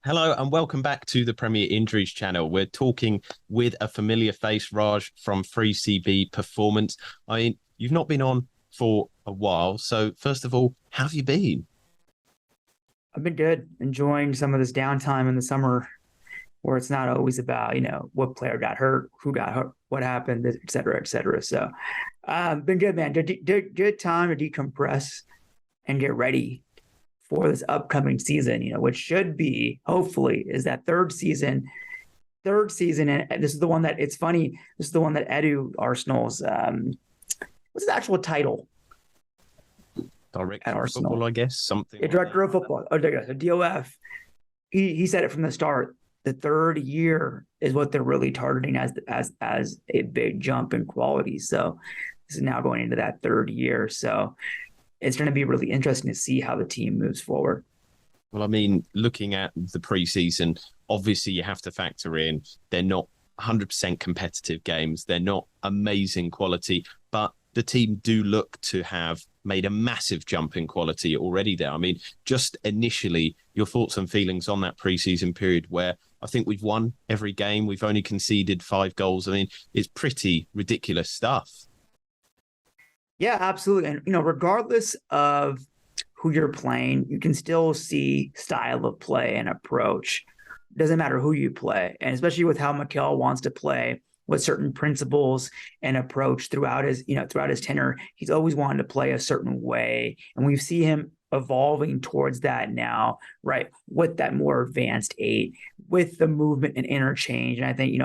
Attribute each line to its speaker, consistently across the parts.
Speaker 1: Hello and welcome back to the Premier Injuries channel. We're talking with a familiar face, Raj from 3CB Performance. You've not been on for a while. So first of all, how have you been?
Speaker 2: I've been good, enjoying some of this downtime in the summer where it's not always about, what player got hurt, who got hurt, what happened, et cetera, et cetera. So, been good, man. Good time to decompress and get ready for this upcoming season, which should be, hopefully, is that third season. And this is the one that, it's funny, this is the one that Edu Arsenal's, what's his actual title at
Speaker 1: Director of football,
Speaker 2: Arsenal?
Speaker 1: I guess, something
Speaker 2: A
Speaker 1: like that.
Speaker 2: director of football. Oh, there you go. So DOF. He said it from the start. The third year is what they're really targeting as a big jump in quality. So this is now going into that third year. So it's going to be really interesting to see how the team moves forward.
Speaker 1: Well, I mean, looking at the preseason, obviously you have to factor in they're not 100% competitive games. They're not amazing quality, but the team do look to have made a massive jump in quality already there. I mean, just initially, your thoughts and feelings on that preseason period where I think we've won every game. We've only conceded 5 goals. I mean, it's pretty ridiculous stuff.
Speaker 2: Yeah, absolutely. And regardless of who you're playing, you can still see style of play and approach. Doesn't matter who you play, and especially with how Mikel wants to play with certain principles and approach throughout his tenure, he's always wanted to play a certain way, and we see him evolving towards that now, right? With that more advanced eight, with the movement and interchange, and I think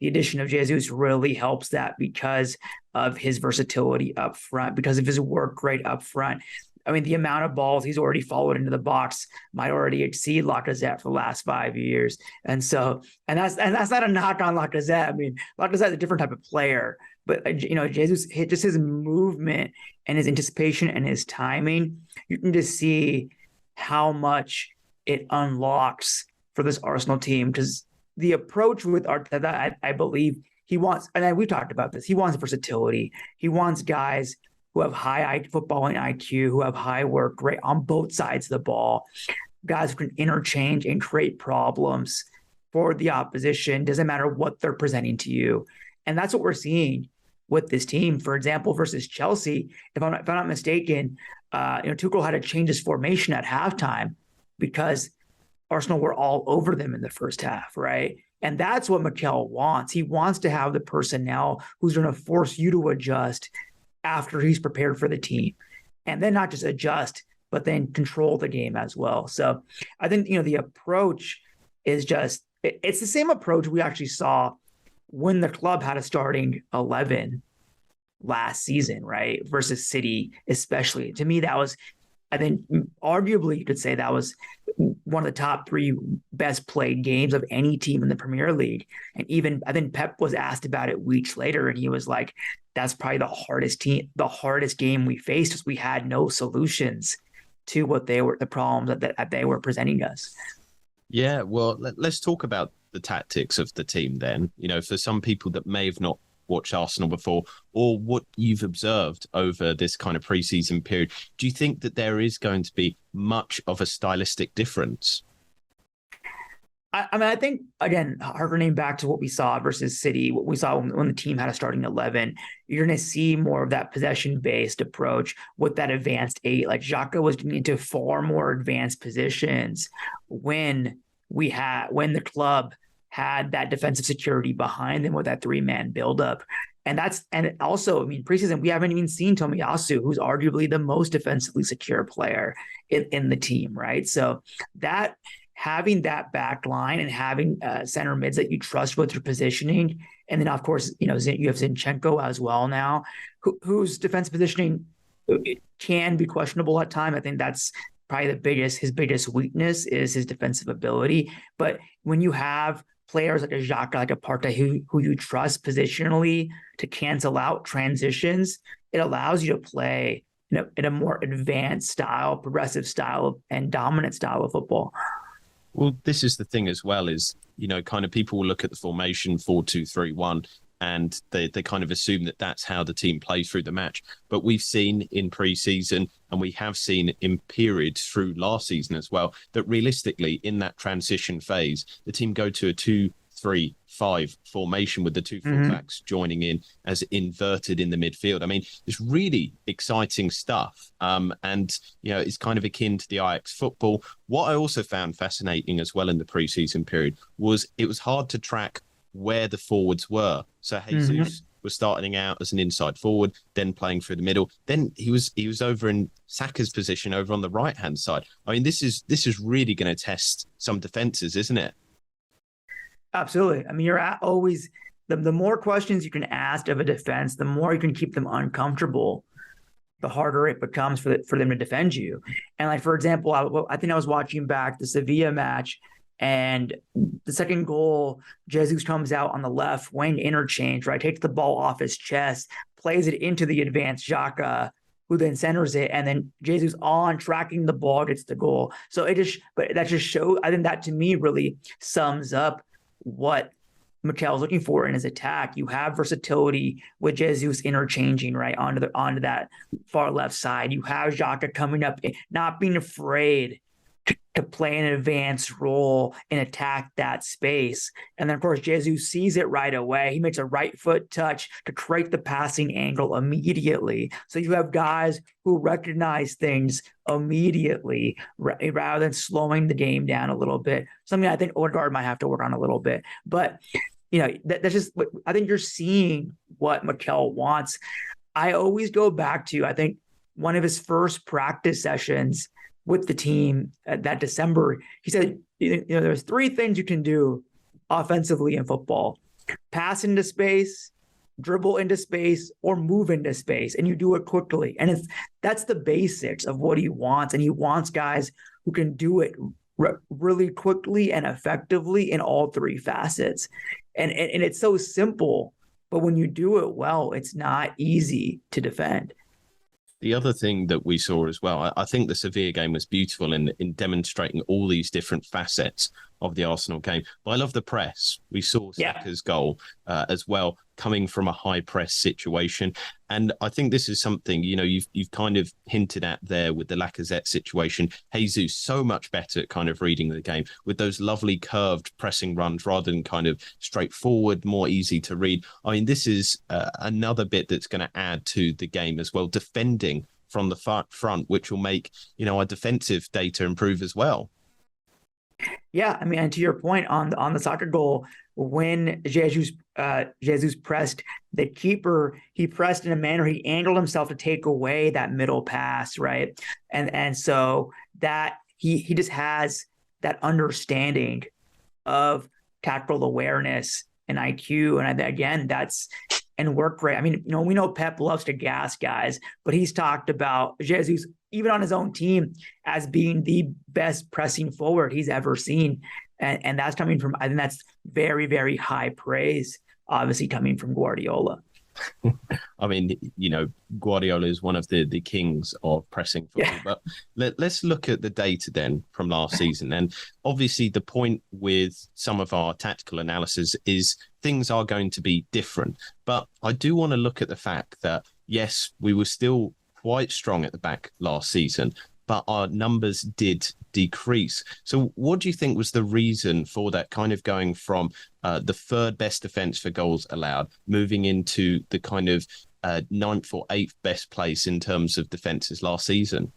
Speaker 2: the addition of Jesus really helps that because of his versatility up front, because of his work rate up front. I mean, the amount of balls he's already followed into the box might already exceed Lacazette for the last 5 years. And that's not a knock on Lacazette. I mean, Lacazette is a different type of player, but Jesus, just his movement and his anticipation and his timing, you can just see how much it unlocks for this Arsenal team. Because the approach with Arteta, I believe he wants, and we've talked about this, he wants versatility. He wants guys who have high footballing IQ, who have high work rate on both sides of the ball, guys who can interchange and create problems for the opposition. Doesn't matter what they're presenting to you. And that's what we're seeing with this team. For example, versus Chelsea, if I'm not mistaken, Tuchel had to change his formation at halftime because Arsenal were all over them in the first half, right? And that's what Mikel wants. He wants to have the personnel who's going to force you to adjust after he's prepared for the team, and then not just adjust, but then control the game as well. So I think, the approach is it's the same approach we actually saw when the club had a starting 11 last season, right? Versus City, especially. To me, that was, I think, arguably you could say that was one of the top three best played games of any team in the Premier League. And even I think Pep was asked about it weeks later, and he was like, that's probably the hardest game we faced because we had no solutions to the problems that they were presenting us.
Speaker 1: Yeah, well, let's talk about the tactics of the team then. For some people that may have not watched Arsenal before or what you've observed over this kind of preseason period, do you think that there is going to be much of a stylistic difference?
Speaker 2: I mean, I think, again, harkening back to what we saw versus City, what we saw when the team had a starting 11, you're going to see more of that possession-based approach with that advanced eight. Like Xhaka was getting into far more advanced positions when the club had that defensive security behind them with that three-man buildup. And also, I mean, preseason, we haven't even seen Tomiyasu, who's arguably the most defensively secure player in the team, right? So that having that back line and having center mids that you trust with your positioning. And then, of course, you have Zinchenko as well now, whose defense positioning can be questionable at time. I think that's probably his biggest weakness is his defensive ability. But when you have players like a Xhaka, like a Partey, who you trust positionally to cancel out transitions, it allows you to play in a more advanced style, progressive style, and dominant style of football.
Speaker 1: Well, this is the thing as well is, kind of people will look at the formation 4-2-3-1 and they kind of assume that that's how the team plays through the match. But we've seen in pre-season, And we have seen in periods through last season as well, that realistically in that transition phase, the team go to a 2-3-5 formation with the two fullbacks joining in as inverted in the midfield. I mean, it's really exciting stuff. And, it's kind of akin to the Ajax football. What I also found fascinating as well in the preseason period was it was hard to track where the forwards were. So Jesus was starting out as an inside forward, then playing through the middle. Then he was over in Saka's position over on the right-hand side. I mean, this is really going to test some defenses, isn't it?
Speaker 2: Absolutely. I mean, you're always the more questions you can ask of a defense, the more you can keep them uncomfortable, the harder it becomes for them to defend you. And like, for example, I think I was watching back the Sevilla match, and the second goal, Jesus comes out on the left wing interchange, right? Takes the ball off his chest, plays it into the advanced Xhaka, who then centers it, and then Jesus on tracking the ball gets the goal. So that just shows, I think that to me really sums up what Mikel's looking for in his attack. You have versatility with Jesus interchanging right onto that far left side. You have Xhaka coming up, not being afraid to play an advanced role and attack that space. And then, of course, Jesus sees it right away. He makes a right foot touch to create the passing angle immediately. So you have guys who recognize things immediately rather than slowing the game down a little bit. Something I think Odegaard might have to work on a little bit. But, that's just, I think you're seeing what Mikel wants. I always go back to, I think, one of his first practice sessions with the team that December. He said, there's three things you can do offensively in football: pass into space, dribble into space, or move into space, and you do it quickly. And that's the basics of what he wants. And he wants guys who can do it really quickly and effectively in all three facets. And it's so simple, but when you do it well, it's not easy to defend.
Speaker 1: The other thing that we saw as well, I think the Sevilla game was beautiful in demonstrating all these different facets of the Arsenal game. But I love the press. We saw Saka's goal as well, coming from a high press situation. And I think this is something, you've kind of hinted at there with the Lacazette situation. Jesus, so much better at kind of reading the game with those lovely curved pressing runs rather than kind of straightforward, more easy to read. I mean, this is another bit that's going to add to the game as well, defending from the front, which will make, our defensive data improve as well.
Speaker 2: Yeah, I mean, and to your point on the soccer goal, when Jesus pressed the keeper, he pressed in a manner, he angled himself to take away that middle pass, right? And so that he just has that understanding of tactical awareness and IQ, and again, that's and work rate. I mean, we know Pep loves to gas guys, but he's talked about Jesus, even on his own team, as being the best pressing forward he's ever seen. And that's coming from, I think that's very, very high praise, obviously coming from Guardiola.
Speaker 1: I mean, Guardiola is one of the kings of pressing football. Yeah. But let's look at the data then from last season. And obviously the point with some of our tactical analysis is things are going to be different. But I do want to look at the fact that, yes, we were still quite strong at the back last season, but our numbers did decrease. So what do you think was the reason for that, kind of going from the third best defense for goals allowed, moving into the kind of ninth or eighth best place in terms of defenses last season?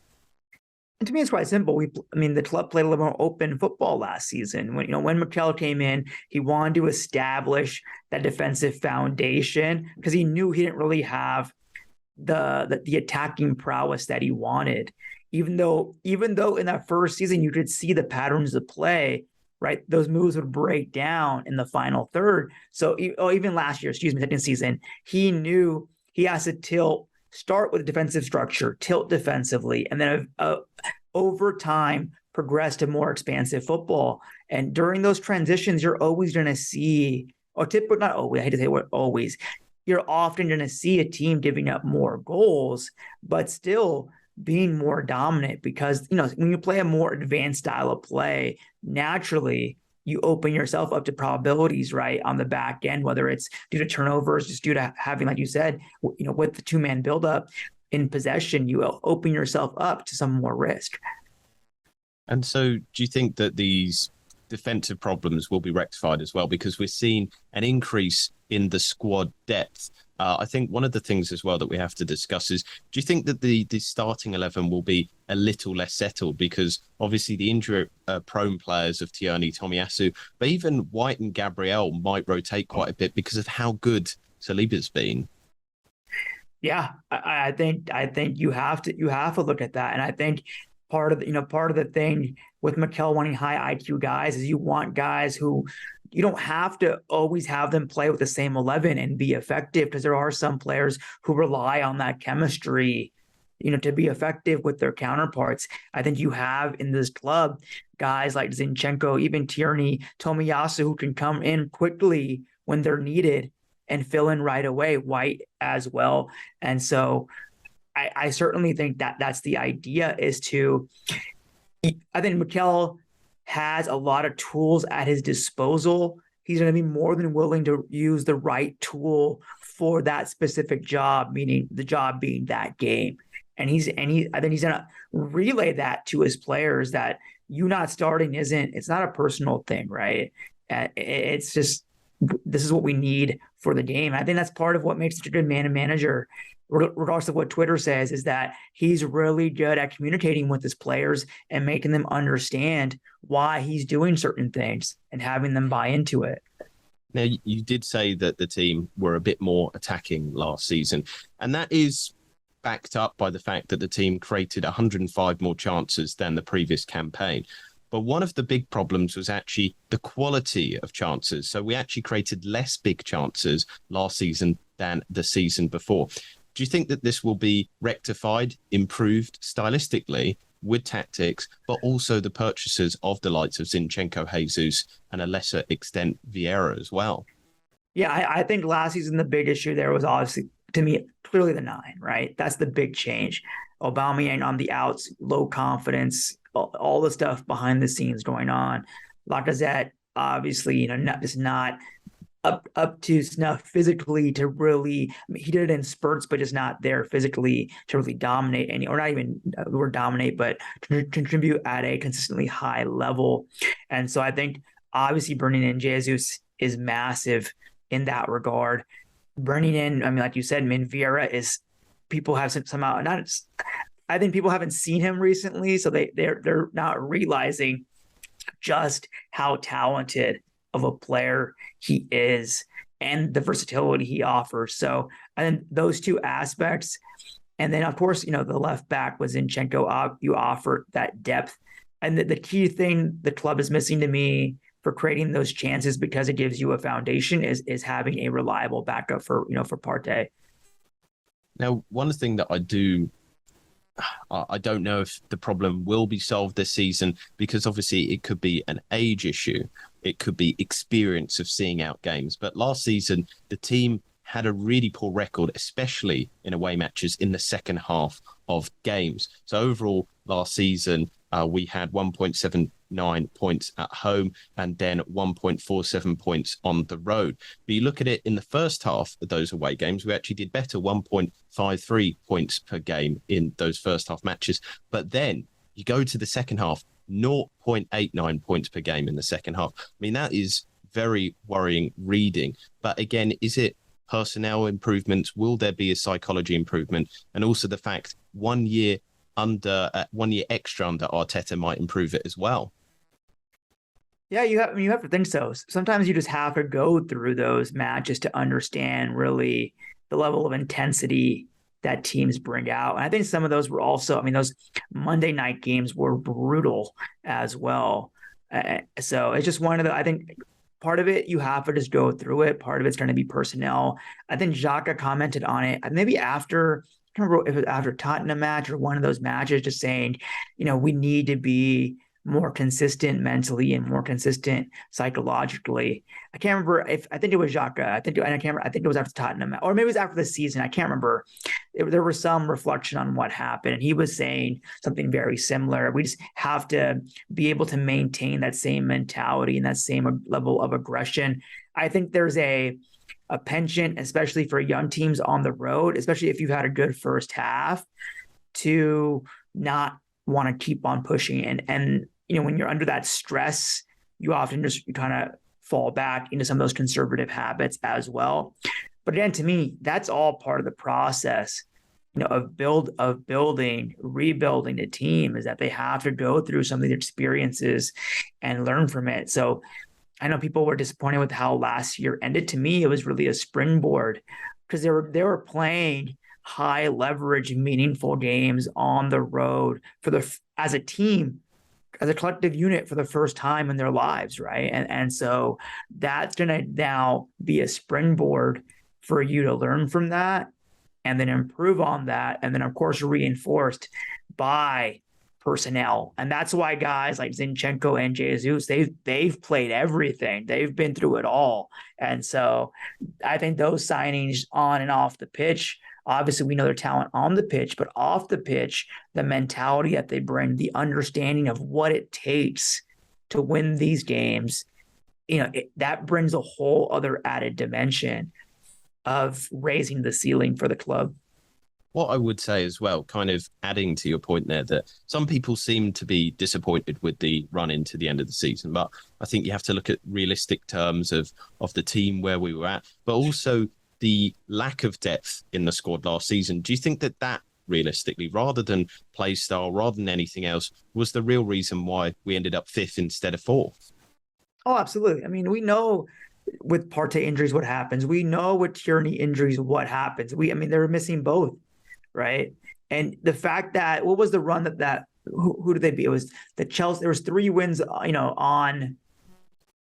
Speaker 2: And to me, it's quite simple. The club played a little more open football last season. When Mikel came in, he wanted to establish that defensive foundation because he knew he didn't really have the attacking prowess that he wanted. Even though in that first season you could see the patterns of play, right? Those moves would break down in the final third. So even last year, second season, he knew he has to start with a defensive structure, tilt defensively, and then over time progress to more expansive football. And during those transitions, you're always going to see, or typically not always, I hate to say what always, you're often going to see a team giving up more goals, but still being more dominant because, when you play a more advanced style of play, naturally you open yourself up to probabilities, right, on the back end, whether it's due to turnovers, just due to having, like you said, with the two-man buildup, in possession, you open yourself up to some more risk.
Speaker 1: And so do you think that these defensive problems will be rectified as well? Because we're seeing an increase in the squad depth. I think one of the things as well that we have to discuss is, do you think that the starting 11 will be a little less settled? Because obviously the injury-prone players of Tierney, Tomiyasu, but even White and Gabriel might rotate quite a bit because of how good Saliba's been.
Speaker 2: Yeah, I think you have to look at that, and I think part of the thing with Mikel wanting high IQ guys is you want guys who you don't have to always have them play with the same 11 and be effective, because there are some players who rely on that chemistry, to be effective with their counterparts. I think you have in this club guys like Zinchenko, even Tierney, Tomiyasu, who can come in quickly when they're needed and fill in right away, White as well. And so I certainly think that that's the idea, is to, I think Mikel has a lot of tools at his disposal. He's going to be more than willing to use the right tool for that specific job, meaning the job being that game. And I think he's going to relay that to his players, that you not starting it's not a personal thing, right? It's just, this is what we need for the game. I think that's part of what makes such a good man and manager, regardless of what Twitter says, is that he's really good at communicating with his players and making them understand why he's doing certain things and having them buy into it.
Speaker 1: Now, you did say that the team were a bit more attacking last season, and that is backed up by the fact that the team created 105 more chances than the previous campaign. But one of the big problems was actually the quality of chances. So we actually created less big chances last season than the season before. Do you think that this will be rectified, improved stylistically with tactics, but also the purchases of the likes of Zinchenko, Jesus, and a lesser extent Vieira as well?
Speaker 2: Yeah, I think last season the big issue there was obviously, to me, clearly the 9, right? That's the big change. Aubameyang on the outs, low confidence, all the stuff behind the scenes going on. Lacazette, obviously, not up to snuff physically to really, he did it in spurts, but just not there physically to really dominate or not even the word dominate, but to contribute at a consistently high level. And so I think obviously bringing in Jesus is massive in that regard. Bringing in, like you said, Vieira is, people have somehow not, I think people haven't seen him recently, so they're not realizing just how talented of a player he is and the versatility he offers. So I think those two aspects, and then of course, the left back was Zinchenko. You offer that depth, and the key thing the club is missing to me for creating those chances, because it gives you a foundation, is having a reliable backup for Partey.
Speaker 1: Now, one thing that I don't know if the problem will be solved this season, because obviously it could be an age issue. It could be experience of seeing out games. But last season, the team had a really poor record, especially in away matches in the second half of games. So overall, last season, we had 1.79 points at home and then 1.47 points on the road. But you look at it in the first half of those away games, we actually did better, 1.53 points per game in those first half matches. But then you go to the second half, 0.89 points per game in the second half. That is very worrying reading. But again, is it personnel improvements? Will there be a psychology improvement? And also the fact 1 year extra under Arteta might improve it as well.
Speaker 2: Yeah, you have to think so. Sometimes you just have to go through those matches to understand really the level of intensity that teams bring out. And I think some of those were also, those Monday night games were brutal as well. So it's just one of I think part of it, you have to just go through it. Part of it's going to be personnel. I think Xhaka commented on it, maybe after, I can't remember if it was after Tottenham match or one of those matches, just saying, we need to be more consistent mentally and more consistent psychologically. I can't remember I think it was Xhaka. I think it was after Tottenham, or maybe it was after the season. I can't remember. There was some reflection on what happened, and he was saying something very similar. We just have to be able to maintain that same mentality and that same level of aggression. I think there's a a penchant, especially for young teams on the road, especially if you've had a good first half, to not want to keep on pushing. And when you're under that stress, you often just kind of fall back into some of those conservative habits as well. But again, to me, that's all part of the process, of building, rebuilding the team, is that they have to go through some of the experiences and learn from it. So I know people were disappointed with how last year ended. To me, it was really a springboard, because they were playing high leverage, meaningful games on the road as a team, as a collective unit, for the first time in their lives, right? And so that's going to now be a springboard for you to learn from that and then improve on that. And then, of course, reinforced by personnel. And that's why guys like Zinchenko and Jesus, they've played everything. They've been through it all. And so I think those signings on and off the pitch, obviously we know their talent on the pitch, but off the pitch, the mentality that they bring, the understanding of what it takes to win these games, that brings a whole other added dimension of raising the ceiling for the club.
Speaker 1: What I would say as well, kind of adding to your point there, that some people seem to be disappointed with the run into the end of the season, but I think you have to look at realistic terms of the team where we were at, but also the lack of depth in the squad last season. Do you think that realistically, rather than play style, rather than anything else, was the real reason why we ended up fifth instead of fourth?
Speaker 2: Oh, absolutely. I mean, we know with Partey injuries what happens. We know with Tierney injuries what happens. They were missing both, right? And the fact that, what was the run who did they beat? It was the Chelsea. There was 3 wins,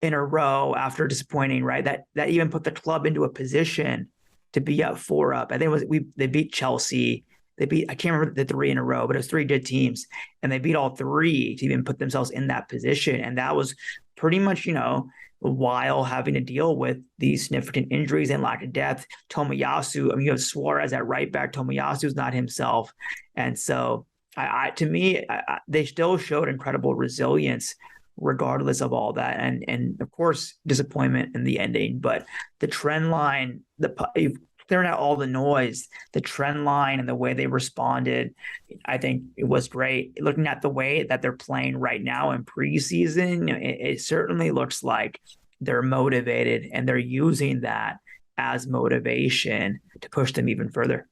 Speaker 2: in a row after disappointing, right? That even put the club into a position to be up 4-up. I think they beat Chelsea. I can't remember the 3 in a row, but it was 3 good teams, and they beat all 3 to even put themselves in that position. And that was pretty much, while having to deal with these significant injuries and lack of depth. Tomiyasu, you have Suarez at right back. Tomiyasu's not himself. And so to me, they still showed incredible resilience regardless of all that. And of course, disappointment in the ending, but the trend line, clearing out all the noise, the trend line and the way they responded, I think it was great. Looking at the way that they're playing right now in preseason, it certainly looks like they're motivated and they're using that as motivation to push them even further.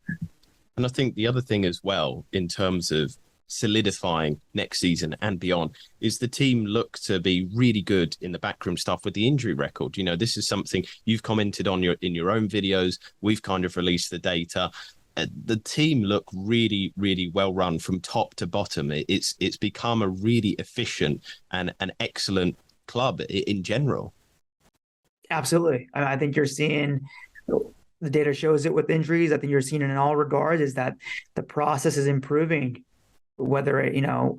Speaker 1: And I think the other thing as well, in terms of solidifying next season and beyond, is the team look to be really good in the backroom stuff with the injury record. This is something you've commented on in your own videos. We've kind of released the data. The team look really, really well run from top to bottom. It's become a really efficient and an excellent club in general.
Speaker 2: Absolutely. I think you're seeing, the data shows it with injuries. I think you're seeing it in all regards, is that the process is improving, whether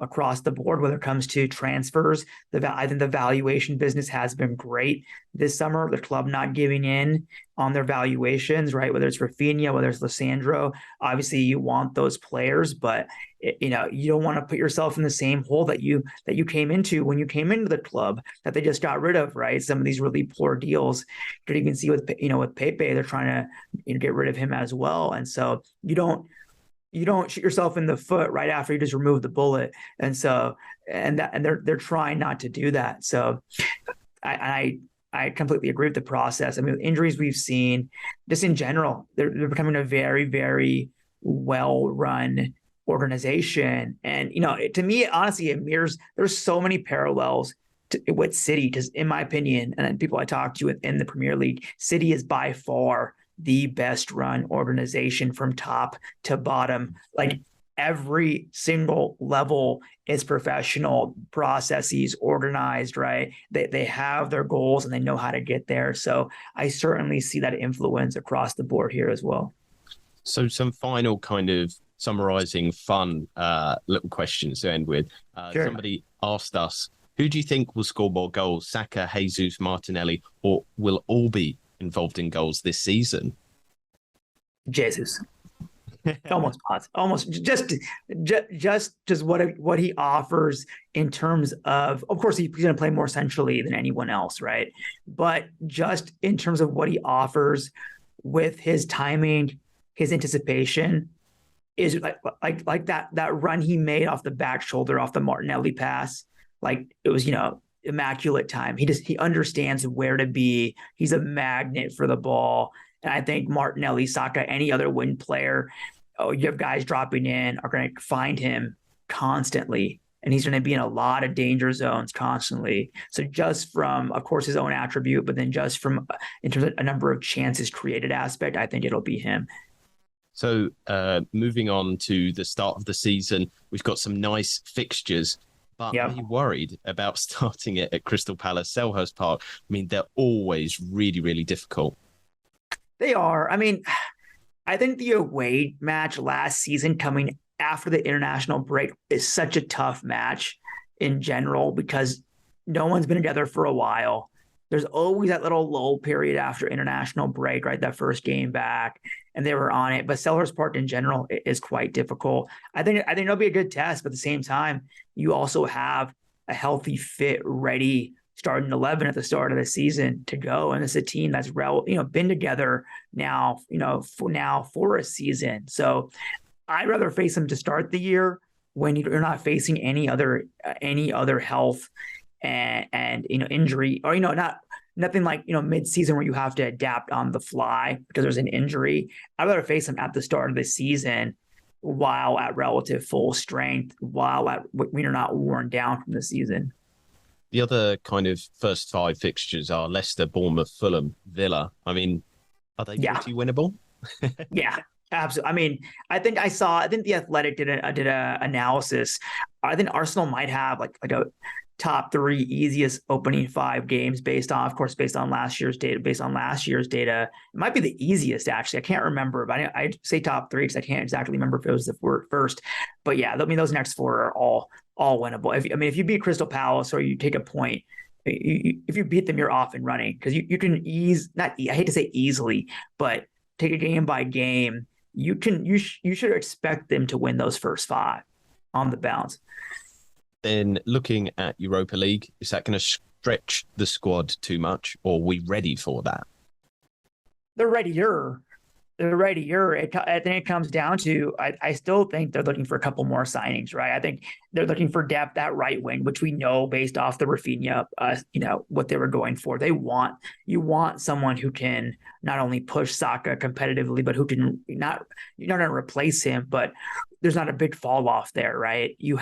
Speaker 2: across the board, whether it comes to transfers. I think the valuation business has been great this summer. The club not giving in on their valuations, right? Whether it's Rafinha, whether it's Lissandro, obviously you want those players, but you don't want to put yourself in the same hole that you came into when you came into the club that they just got rid of, right? Some of these really poor deals. You can see with Pepe, they're trying to get rid of him as well, and so you don't shoot yourself in the foot right after you just remove the bullet. And so, and they're trying not to do that. So I completely agree with the process. Injuries we've seen just in general, they're becoming a very, very well-run organization. And, to me, honestly, it mirrors, there's so many parallels with City, because in my opinion, and people I talked to in the Premier League, City is by far the best run organization from top to bottom. Like, every single level is professional, processes organized, right? They have their goals and they know how to get there. So I certainly see that influence across the board here as well.
Speaker 1: So some final kind of summarizing fun little questions to end with. Sure. Somebody asked us, who do you think will score more goals, Saka, Jesus, Martinelli, or will all be involved in goals this season?
Speaker 2: Jesus. almost just what he offers in terms of course he's going to play more centrally than anyone else, right? But just in terms of what he offers with his timing, his anticipation is like that run he made off the back shoulder off the Martinelli pass. Like it was, immaculate time. He understands where to be. He's a magnet for the ball. And I think Martinelli, Saka, any other wing player, you have guys dropping in, are going to find him constantly. And he's going to be in a lot of danger zones constantly. So just from, of course, his own attribute, but then just from in terms of a number of chances created aspect, I think it'll be him.
Speaker 1: So moving on to the start of the season, we've got some nice fixtures. But Are you worried about starting it at Crystal Palace, Selhurst Park? I mean, they're always really, really difficult.
Speaker 2: They are. I mean, I think the away match last season coming after the international break is such a tough match in general because no one's been together for a while. There's always that little lull period after international break, right? That first game back, and they were on it. But Selhurst Park in general is quite difficult. I think it'll be a good test, but at the same time, you also have a healthy, fit, ready starting 11 at the start of the season to go, and it's a team that's been together now, for a season. So I'd rather face them to start the year when you're not facing any other health and injury, or nothing like mid-season where you have to adapt on the fly because there's an injury. I'd rather face them at the start of the season while at relative full strength, when you're not worn down from the season.
Speaker 1: The other kind of first five fixtures are Leicester, Bournemouth, Fulham, Villa. I mean, are they pretty winnable?
Speaker 2: Yeah. Absolutely. I mean, I think the Athletic did a analysis. I think Arsenal might have like a top three easiest opening five games based on last year's data. It might be the easiest, actually. I can't remember, but I say top three because I can't exactly remember if it was the first. But yeah, I mean, those next four are all winnable. If you beat Crystal Palace or you take a point, if you beat them, you're off and running because you can I hate to say easily, but take a game by game. You should expect them to win those first five on the bounce.
Speaker 1: Then looking at Europa League, is that going to stretch the squad too much, or are we ready for that?
Speaker 2: They're readier. I think it comes down to, I still think they're looking for a couple more signings, right? I think they're looking for depth at right wing, which we know based off the Rafinha, what they were going for. You want someone who can not only push Saka competitively, but who can you're not going to replace him, but there's not a big fall off there, right? You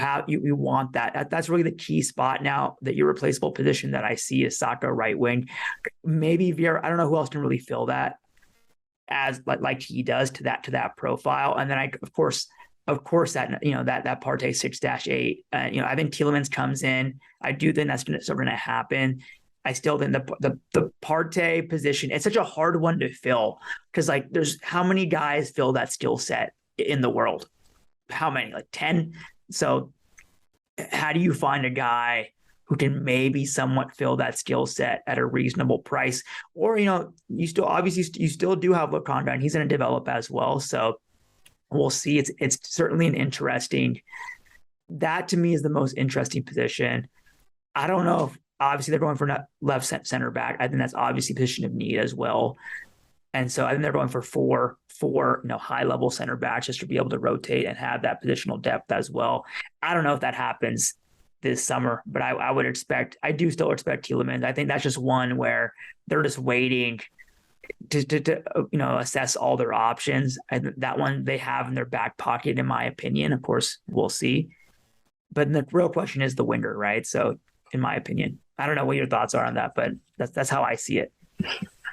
Speaker 2: want that. That's really the key spot now. That irreplaceable position that I see is Saka right wing. Maybe Vieira. I don't know who else can really fill that as like he does to that profile. And then of course that Partey 6-8. I think Tielemans comes in. I do think that's going to happen. I still think the Partey position, it's such a hard one to fill because there's how many guys fill that skill set in the world? How many? Like 10? So how do you find a guy who can maybe somewhat fill that skill set at a reasonable price? Or, you still do have Lokonga, and he's going to develop as well. So we'll see. It's certainly that to me is the most interesting position. I don't know if obviously they're going for left center back. I think that's obviously a position of need as well. And so I think they're going for four high level center backs just to be able to rotate and have that positional depth as well. I don't know if that happens this summer, but I do still expect Tielemans. I think that's just one where they're just waiting to assess all their options. That one they have in their back pocket, in my opinion. Of course, we'll see. But the real question is the winger, right? So, in my opinion, I don't know what your thoughts are on that, but that's how I see it.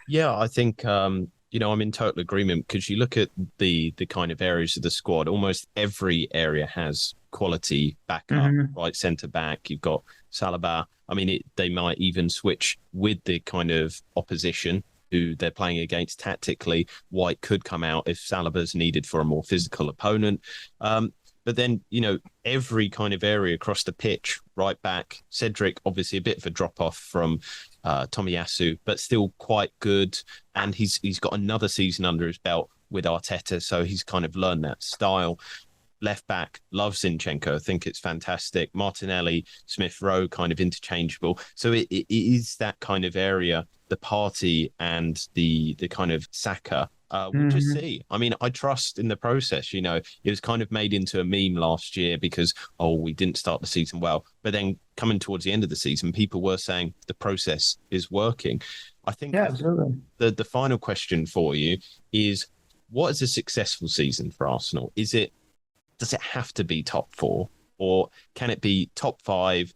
Speaker 1: Yeah, I think I'm in total agreement because you look at the kind of areas of the squad. Almost every area has quality backup, right centre back. You've got Saliba. I mean, they might even switch with the kind of opposition who they're playing against tactically. White could come out if Saliba's needed for a more physical opponent. But then, every kind of area across the pitch, right back, Cedric, obviously a bit of a drop off from Tomiyasu, but still quite good. And he's got another season under his belt. with Arteta, so he's kind of learned that style. Left back, love Zinchenko. I think it's fantastic. Martinelli, Smith Rowe, kind of interchangeable. So it is that kind of area, the party and the kind of Saka. We'll just see. I mean, I trust in the process. You know, it was kind of made into a meme last year because, we didn't start the season well. But then coming towards the end of the season, people were saying the process is working. I think
Speaker 2: absolutely.
Speaker 1: The final question for you is, what is a successful season for Arsenal? Does it have to be top 4, or can it be top 5,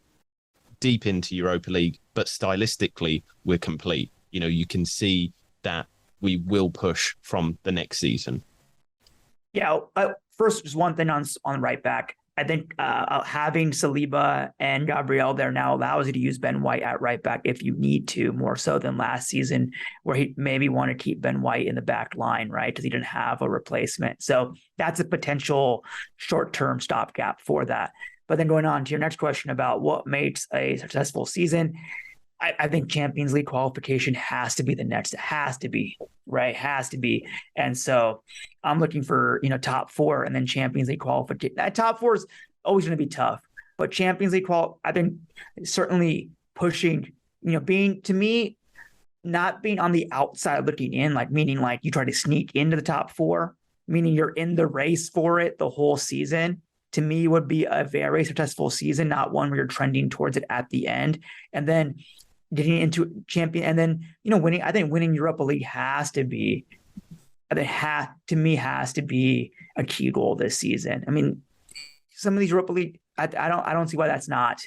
Speaker 1: deep into Europa League, but stylistically we're complete? You know, you can see that we will push from the next season.
Speaker 2: Yeah. First, just one thing on right back. I think having Saliba and Gabriel there now allows you to use Ben White at right back if you need to, more so than last season, where he maybe wanted to keep Ben White in the back line, right? Because he didn't have a replacement. So that's a potential short-term stopgap for that. But then going on to your next question about what makes a successful season, I think Champions League qualification has to be the next. It has to be, right? Has to be. And so I'm looking for, top 4 and then Champions League qualification. That top 4 is always going to be tough, but Champions League I've been certainly pushing, being, to me, not being on the outside looking in, meaning you try to sneak into the top 4, meaning you're in the race for it the whole season. To me, would be a very successful season, not one where you're trending towards it at the end. And then getting into champion, and then, winning. I think winning Europa League has to be a key goal this season. I mean, some of these Europa League, I don't see why that's not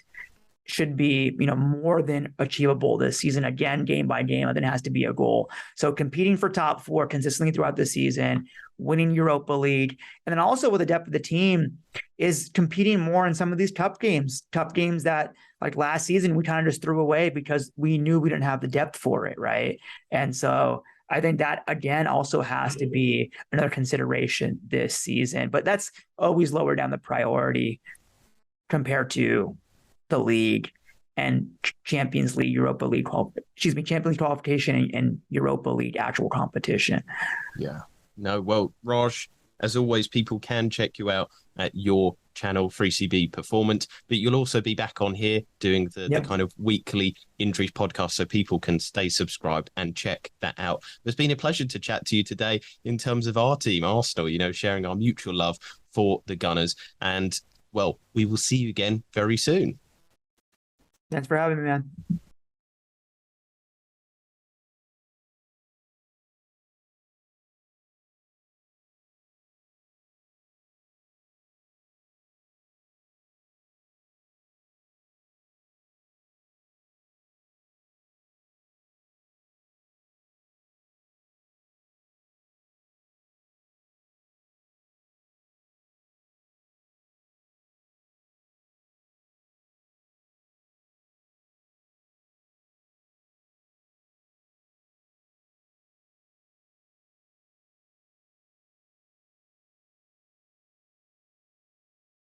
Speaker 2: should be, more than achievable this season. Again, game by game, I think it has to be a goal. So competing for top 4 consistently throughout the season, winning Europa League, and then also with the depth of the team is competing more in some of these tough games that, like last season, we kind of just threw away because we knew we didn't have the depth for it, right? And so I think that, again, also has to be another consideration this season. But that's always lower down the priority compared to the league and Champions League, Champions League qualification and Europa League actual competition.
Speaker 1: Yeah. No, well, Raj, as always, people can check you out at your channel, 3CB Performance, but you'll also be back on here doing the kind of weekly injuries podcast, so people can stay subscribed and check that out. It's been a pleasure to chat to you today in terms of our team, Arsenal, sharing our mutual love for the Gunners. And, well, we will see you again very soon.
Speaker 2: Thanks for having me, man.